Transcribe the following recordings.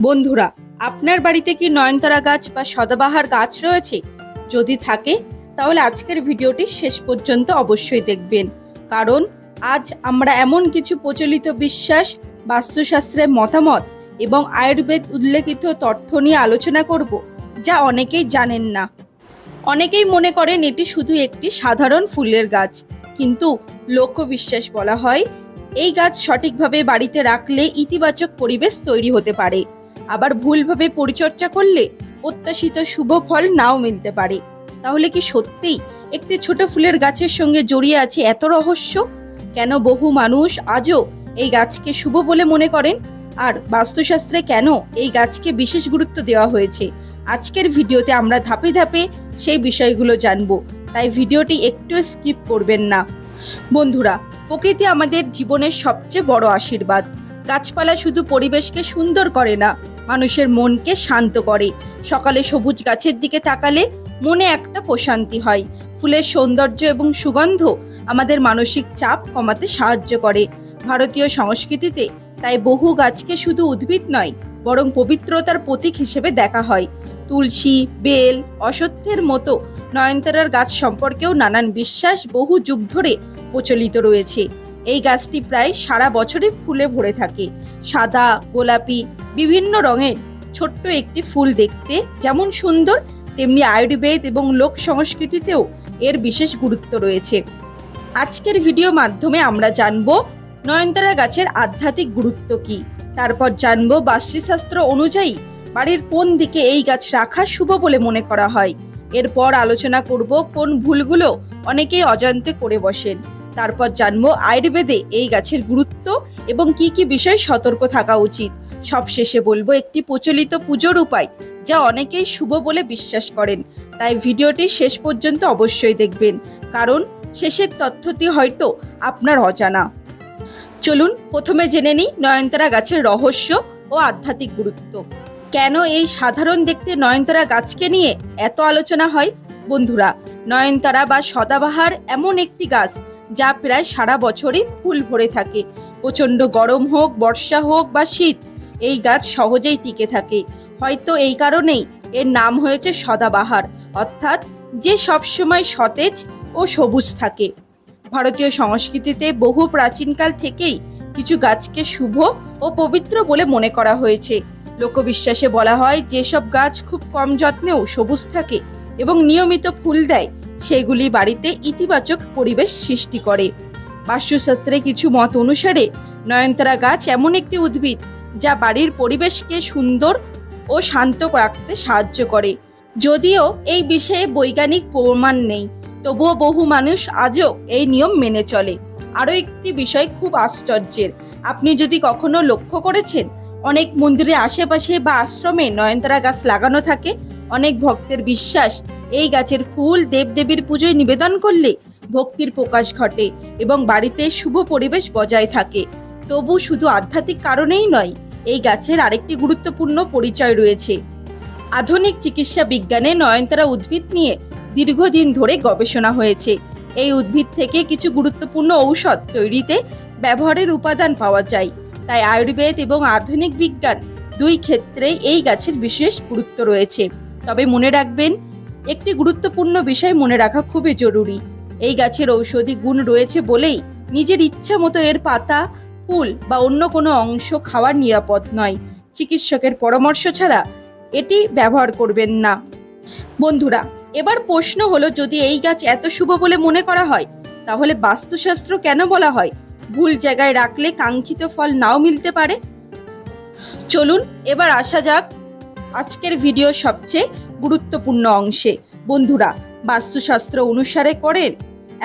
বন্ধুরা, আপনার বাড়িতে কি নয়নতারা গাছ বা সদাবাহার গাছ রয়েছে? যদি থাকে তাহলে আজকের ভিডিওটি শেষ পর্যন্ত অবশ্যই দেখবেন, কারণ আজ আমরা এমন কিছু প্রচলিত বিশ্বাস, বাস্তুশাস্ত্রের মতামত এবং আয়ুর্বেদ উল্লেখিত তথ্য নিয়ে আলোচনা করব যা অনেকেই জানেন না। অনেকেই মনে করেন এটি শুধু একটি সাধারণ ফুলের গাছ, কিন্তু লোকবিশ্বাস বলা হয় এই গাছ সঠিকভাবে বাড়িতে রাখলে ইতিবাচক পরিবেশ তৈরি হতে পারে, আবার ভুলভাবে পরিচর্যা করলে প্রত্যাশিত শুভ ফল নাও মিলতে পারে। তাহলে কি সত্যিই একটি ছোট ফুলের গাছের সঙ্গে জড়িয়ে আছে এত রহস্য? কেন বহু মানুষ আজও এই গাছকে শুভ বলে মনে করেন, আর বাস্তুশাস্ত্রে কেন এই গাছকে বিশেষ গুরুত্ব দেওয়া হয়েছে? আজকের ভিডিওতে আমরা ধাপে ধাপে সেই বিষয়গুলো জানবো, তাই ভিডিওটি একটু স্কিপ করবেন না। বন্ধুরা, প্রকৃতি আমাদের জীবনের সবচেয়ে বড় আশীর্বাদ। গাছপালা শুধু পরিবেশকে সুন্দর করে না, মানুষের মনকে শান্ত করে। সকালে সবুজ গাছের দিকে তাকালে মনে একটা প্রশান্তি হয়। ফুলের সৌন্দর্য এবং সুগন্ধ আমাদের মানসিক চাপ কমাতে সাহায্য করে। ভারতীয় সংস্কৃতিতে তাই বহু গাছকে শুধু উদ্ভিদ নয়, বরং পবিত্রতার প্রতীক হিসেবে দেখা হয়। তুলসী, বেল, অশ্বত্থের মতো নয়নতারার গাছ সম্পর্কেও নানান বিশ্বাস বহু যুগ ধরে প্রচলিত রয়েছে। এই গাছটি প্রায় সারা বছরই ফুলে ভরে থাকে। সাদা, গোলাপি, বিভিন্ন রঙের ছোট্ট একটি ফুল দেখতে যেমন সুন্দর, তেমনি আয়ুর্বেদ এবং লোক সংস্কৃতিতেও এর বিশেষ গুরুত্ব রয়েছে। আজকের ভিডিও মাধ্যমে আমরা জানব নয়নতারা গাছের আধ্যাত্মিক গুরুত্ব কি, তারপর জানব বাস্তুশাস্ত্র অনুযায়ী বাড়ির কোন দিকে এই গাছ রাখা শুভ বলে মনে করা হয়। এরপর আলোচনা করব কোন ভুলগুলো অনেকেই অজান্তে করে বসেন। তারপর জানবো আয়ুর্বেদে এই গাছের গুরুত্ব এবং কি কি বিষয় সতর্ক থাকা উচিত। সবশেষে বলবো একটি প্রচলিত পুজোর উপায় যা অনেকেই শুভ বলে বিশ্বাস করেন। তাই ভিডিওটি শেষ পর্যন্ত অবশ্যই দেখবেন, কারণ শেষের তথ্যটি হয়তো আপনার অজানা। চলুন প্রথমে জেনে নিই নয়নতারা গাছের রহস্য ও আধ্যাত্মিক গুরুত্ব। কেন এই সাধারণ দেখতে নয়নতারা গাছকে নিয়ে এত আলোচনা হয়? বন্ধুরা, নয়নতারা বা সদাবাহার এমন একটি গাছ যা প্রায় সারা বছরই ফুল ভরে থাকে। প্রচণ্ড গরম হোক, বর্ষা হোক বা শীত, এই গাছ সহজেই টিকে থাকে। হয়তো এই কারণেই এর নাম হয়েছে সদাবাহার, অর্থাৎ যে সবসময় সতেজ ও সবুজ থাকে। ভারতীয় সংস্কৃতিতে বহু প্রাচীনকাল থেকেই কিছু গাছকে শুভ ও পবিত্র বলে মনে করা হয়েছে। লোকবিশ্বাসে বলা হয় যেসব গাছ খুব কম যত্নেও সবুজ থাকে এবং নিয়মিত ফুল দেয়, সেগুলি বাড়িতে ইতিবাচক পরিবেশ সৃষ্টি করে। বাস্তুশাস্ত্রে কিছু মত অনুসারে নয়নতারা গাছ এমন একটি উদ্ভিদ যা বাড়ির পরিবেশকে সুন্দর ও শান্ত রাখতে সাহায্য করে। যদিও এই বিষয়ে বৈজ্ঞানিক প্রমাণ নেই, তবুও বহু মানুষ আজও এই নিয়ম মেনে চলে। আরও একটি বিষয় খুব আশ্চর্যের, আপনি যদি কখনো লক্ষ্য করেছেন অনেক মন্দিরের আশেপাশে বা আশ্রমে নয়নতারা গাছ লাগানো থাকে। অনেক ভক্তের বিশ্বাস এই গাছের ফুল দেবদেবীর পুজোয় নিবেদন করলে ভক্তির প্রকাশ ঘটে এবং বাড়িতে শুভ পরিবেশ বজায় থাকে। তবু শুধু আধ্যাত্মিক কারণেই নয়, এই গাছের আরেকটি গুরুত্বপূর্ণ পরিচয় রয়েছে। আধুনিক চিকিৎসা বিজ্ঞানে নয়নতারা উদ্ভিদ নিয়ে দীর্ঘদিন ধরে গবেষণা হয়েছে। এই উদ্ভিদ থেকে কিছু গুরুত্বপূর্ণ ঔষধ তৈরিতে ব্যবহারের উপাদান পাওয়া যায়। তাই আয়ুর্বেদ এবং আধুনিক বিজ্ঞান দুই ক্ষেত্রেই এই গাছের বিশেষ গুরুত্ব রয়েছে। তবে মনে রাখবেন, একটি গুরুত্বপূর্ণ বিষয় মনে রাখা খুবই জরুরি। এই গাছের ঔষধি গুণ রয়েছে বলেই নিজের ইচ্ছা মতো এর পাতা, ফুল বা অন্য কোনো অংশ খাওয়ার নিরাপদ নয়। চিকিৎসকের পরামর্শ ছাড়া এটি ব্যবহার করবেন না। বন্ধুরা, এবার প্রশ্ন হলো, যদি এই গাছ এত শুভ বলে মনে করা হয়, তাহলে বাস্তুশাস্ত্র কেন বলা হয় ভুল জায়গায় রাখলে কাঙ্ক্ষিত ফল নাও মিলতে পারে? চলুন এবার আসা যাক আজকের ভিডিওর সবচেয়ে গুরুত্বপূর্ণ অংশে। বন্ধুরা, বাস্তুশাস্ত্র অনুসারে করেন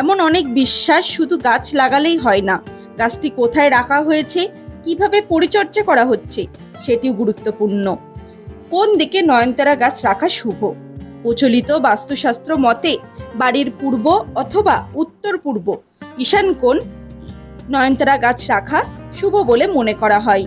এমন অনেক বিশ্বাস শুধু গাছ লাগালেই হয় না, গাছটি কোথায় রাখা হয়েছে, কিভাবে পরিচর্যা করা হচ্ছে সেটিও গুরুত্বপূর্ণ। কোন দিকে নয়নতারা গাছ রাখা শুভ? প্রচলিত বাস্তুশাস্ত্র মতে বাড়ির পূর্ব অথবা উত্তর পূর্ব ঈশান কোণ নয়নতারা গাছ রাখা শুভ বলে মনে করা হয়।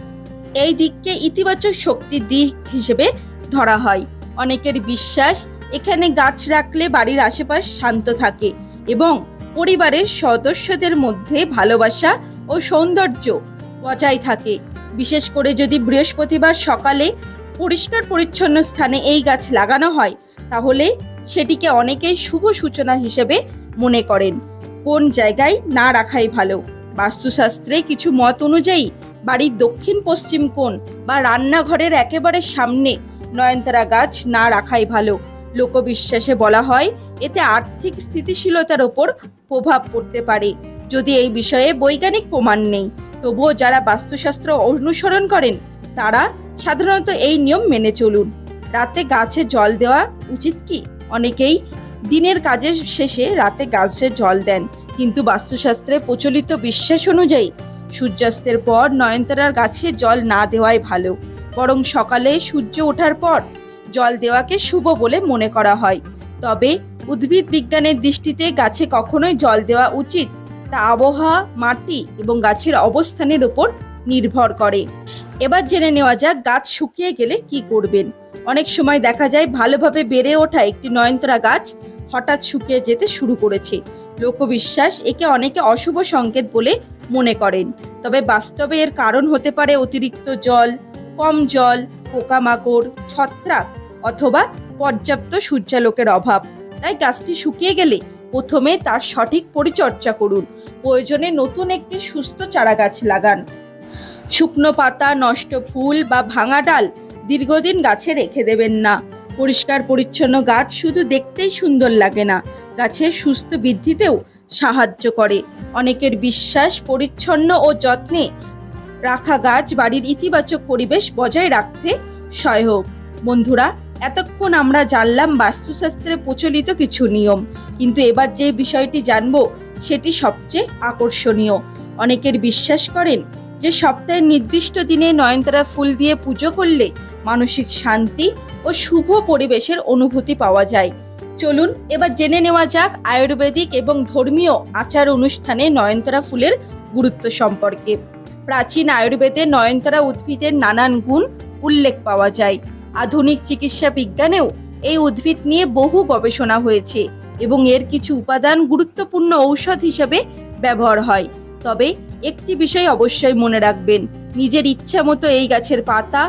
এই দিককে ইতিবাচক শক্তির দিক হিসেবে ধরা হয়। অনেকের বিশ্বাস এখানে গাছ রাখলে বাড়ির আশেপাশ শান্ত থাকে এবং পরিবারের সদস্যদের মধ্যে ভালোবাসা ও সৌন্দর্য বজায় থাকে। বিশেষ করে যদি বৃহস্পতিবার সকালে পরিষ্কার পরিচ্ছন্ন স্থানে এই গাছ লাগানো হয় তাহলে সেটিকে অনেকেই শুভ সূচনা হিসেবে মনে করেন। কোন জায়গায় না রাখাই ভালো? বাস্তুশাস্ত্রে কিছু মত অনুযায়ী বাড়ির দক্ষিণ পশ্চিম কোণ বা রান্নাঘরের একেবারে সামনে নয়নতারা গাছ না রাখাই ভালো। লোকবিশ্বাসে বলা হয় এতে আর্থিক স্থিতিশীলতার ওপর প্রভাব পড়তে পারে। যদি এই বিষয়ে বৈজ্ঞানিক প্রমাণ নেই, তবুও যারা বাস্তুশাস্ত্র অনুসরণ করেন তারা সাধারণত এই নিয়ম মেনে চলুন। রাতে গাছে জল দেওয়া উচিত কি? অনেকেই দিনের কাজের শেষে রাতে গাছে জল দেন, কিন্তু বাস্তুশাস্ত্রে প্রচলিত বিশ্বাস অনুযায়ী সূর্যাস্তের পর নয়নতারার গাছে জল না দেওয়াই ভালো, বরং সকালে সূর্য ওঠার পর জল দেওয়াকে শুভ বলে মনে করা হয়। তবে উদ্ভিদ বিজ্ঞানের দৃষ্টিতে গাছে কখনোই জল দেওয়া উচিত তা আবহাওয়া, মাটি এবং গাছের অবস্থানের উপর নির্ভর করে। এবার জেনে নেওয়া যাক গাছ শুকিয়ে গেলে কি করবেন। অনেক সময় দেখা যায় ভালোভাবে বেড়ে ওঠা একটি নয়নতারা গাছ হঠাৎ শুকিয়ে যেতে শুরু করেছে। লোকবিশ্বাস একে অনেকে অশুভ সংকেত বলে মনে করেন। তবে বাস্তবে এর কারণ হতে পারে অতিরিক্ত জল, কম জল, পোকামাকড়, ছত্রাক অথবা পর্যাপ্ত সূর্যালোকের অভাব। তাই গাছটি শুকিয়ে গেলে প্রথমে তার সঠিক পরিচর্যা করুন। প্রয়োজনে নতুন একটি সুস্থ চারা গাছ লাগান। শুকনো পাতা, নষ্ট ফুল বা ভাঙা ডাল দীর্ঘদিন গাছে রেখে দেবেন না। পরিষ্কার পরিচ্ছন্ন গাছ শুধু দেখতেই সুন্দর লাগে না, গাছের সুস্থ বৃদ্ধিতেও সাহায্য করে। অনেকের বিশ্বাস পরিচ্ছন্ন ও যত্নে রাখা গাছ বাড়ির ইতিবাচক পরিবেশ বজায় রাখতে সহায়ক। বন্ধুরা, এতক্ষণ আমরা জানলাম বাস্তুশাস্ত্রে প্রচলিত কিছু নিয়ম, কিন্তু এবার যে বিষয়টি জানবো সেটি সবচেয়ে আকর্ষণীয়। অনেকের বিশ্বাস করেন যে সপ্তাহের নির্দিষ্ট দিনে নয়নতারা ফুল দিয়ে পুজো করলে মানসিক শান্তি ও শুভ পরিবেশের অনুভূতি পাওয়া যায়। চলুন এবার জেনে নেওয়া যাক আয়ুর্বেদিক এবং ধর্মীয় আচার অনুষ্ঠানে নয়নতারা ফুলের গুরুত্ব সম্পর্কে। প্রাচীন আয়ুর্বেদে নয়নতারা উদ্ভিদের নানান গুণ উল্লেখ পাওয়া যায়। আধুনিক চিকিৎসা বিজ্ঞানেও এই উদ্ভিদ নিয়ে বহু গবেষণা হয়েছে এবং এর কিছু উপাদান গুরুত্বপূর্ণ ঔষধ হিসেবে ব্যবহার হয়। তবে একটি বিষয় অবশ্যই মনে রাখবেন, নিজের ইচ্ছা মতো এই গাছের পাতা,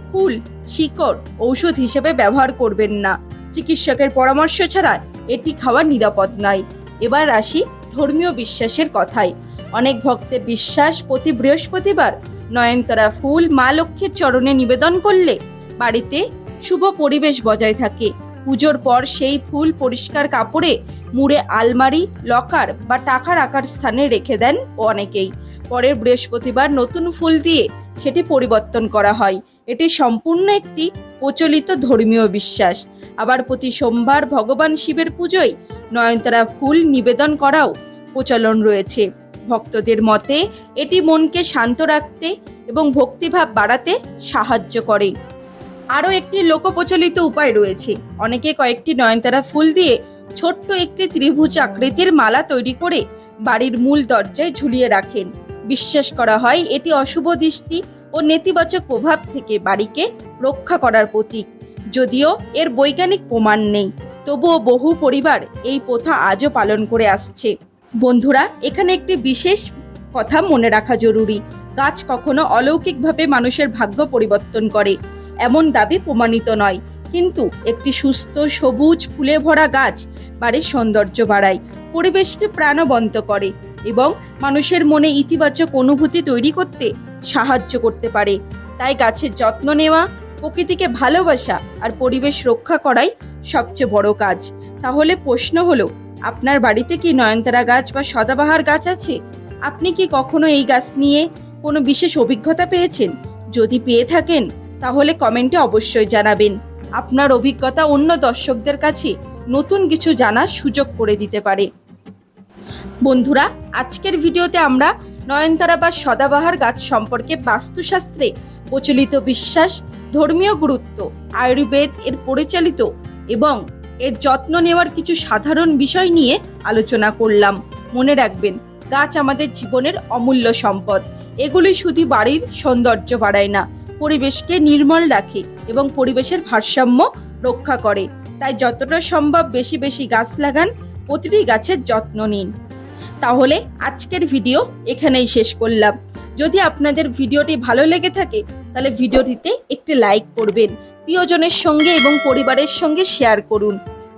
ফুল, শিকড় ঔষধ হিসেবে ব্যবহার করবেন না। চিকিৎসকের পরামর্শ ছাড়া এটি খাওয়া নিরাপদ নয়। এবার আসি ধর্মীয় বিশ্বাসের কথায়। অনেক ভক্তের বিশ্বাস প্রতি বৃহস্পতিবার নয়নতারা ফুল মা লক্ষ্মীর চরণে নিবেদন করলে বাড়িতে শুভ পরিবেশ বজায় থাকে। পুজোর পর সেই ফুল পরিষ্কার কাপড়ে মুড়ে আলমারি, লকার বা টাকা রাখার স্থানে রেখে দেন অনেকেই। পরের বৃহস্পতিবার নতুন ফুল দিয়ে সেটি পরিবর্তন করা হয়। এটি সম্পূর্ণ একটি প্রচলিত ধর্মীয় বিশ্বাস। আবার প্রতি সোমবার ভগবান শিবের পুজোয় নয়নতারা ফুল নিবেদন করাও প্রচলন রয়েছে। ভক্তদের মতে এটি মনকে শান্ত রাখতে এবং ভক্তিভাব বাড়াতে সাহায্য করে। আরও একটি লোকপ্রচলিত উপায় রয়েছে। অনেকে কয়েকটি নয়নতারা ফুল দিয়ে ছোট্ট একটি ত্রিভুজ আকৃতির মালা তৈরি করে বাড়ির মূল দরজায় ঝুলিয়ে রাখেন। বিশ্বাস করা হয় এটি অশুভ দৃষ্টি ও নেতিবাচক প্রভাব থেকে বাড়িকে রক্ষা করার প্রতীক। যদিও এর বৈজ্ঞানিক প্রমাণ নেই, তবুও বহু পরিবার এই প্রথা আজও পালন করে আসছে। বন্ধুরা, এখানে একটি বিশেষ কথা মনে রাখা জরুরি। গাছ কখনো অলৌকিকভাবে মানুষের ভাগ্য পরিবর্তন করে এমন দাবি প্রমাণিত নয়, কিন্তু একটি সুস্থ সবুজ ফুলে ভরা গাছ বাড়ির সৌন্দর্য বাড়ায়, পরিবেশকে প্রাণবন্ত করে এবং মানুষের মনে ইতিবাচক অনুভূতি তৈরি করতে সাহায্য করতে পারে। তাই গাছের যত্ন নেওয়া, প্রকৃতিকে ভালোবাসা আর পরিবেশ রক্ষা করাই সবচেয়ে বড় কাজ। তাহলে প্রশ্ন হলো, আপনার বাড়িতে কি নয়নতারা গাছ বা সদাবাহার গাছ আছে? আপনি কি কখনো এই গাছ নিয়ে কোনো বিশেষ অভিজ্ঞতা পেয়েছেন? যদি পেয়ে থাকেন তাহলে কমেন্টে অবশ্যই জানাবেন। আপনার অভিজ্ঞতা অন্য দর্শকদের কাছে নতুন কিছু জানার সুযোগ করে দিতে পারে। বন্ধুরা, আজকের ভিডিওতে আমরা নয়নতারা বা সদাবাহার গাছ সম্পর্কে বাস্তুশাস্ত্রে প্রচলিত বিশ্বাস, ধর্মীয় গুরুত্ব, আয়ুর্বেদ এর পরিচালিত এবং এর যত্ন নেওয়ার কিছু সাধারণ বিষয় নিয়ে আলোচনা করলাম। মনে রাখবেন, গাছ আমাদের জীবনের অমূল্য সম্পদ। এগুলি শুধু বাড়ির সৌন্দর্য বাড়ায় না, পরিবেশকে নির্মল রাখে এবং পরিবেশের ভারসাম্য রক্ষা করে। তাই যতটা সম্ভব বেশি বেশি গাছ লাগান, প্রতিটি গাছের যত্ন নিন। তাহলে আজকের ভিডিও এখানেই শেষ করলাম। যদি আপনাদের ভিডিওটি ভালো লেগে থাকে তাহলে ভিডিওটিতে একটি লাইক করবেন, প্রিয়জনের সঙ্গে এবং পরিবারের সঙ্গে শেয়ার করুন।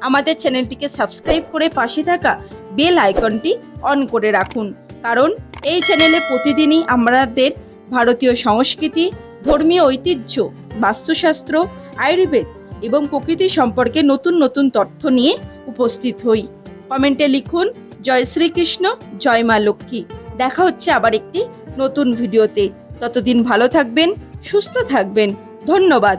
আমাদের চ্যানেলটিকে সাবস্ক্রাইব করে পাশে থাকা বেল আইকনটি অন করে রাখুন, কারণ এই চ্যানেলে প্রতিদিনই আমাদের ভারতীয় সংস্কৃতি, ধর্মীয় ঐতিহ্য, বাস্তুশাস্ত্র, আয়ুর্বেদ এবং প্রকৃতি সম্পর্কে নতুন নতুন তথ্য নিয়ে উপস্থিত হই। কমেন্টে লিখুন জয় শ্রীকৃষ্ণ, জয় মা লক্ষ্মী। দেখা হচ্ছে আবার একটি নতুন ভিডিওতে। ততদিন ভালো থাকবেন, সুস্থ থাকবেন। ধন্যবাদ।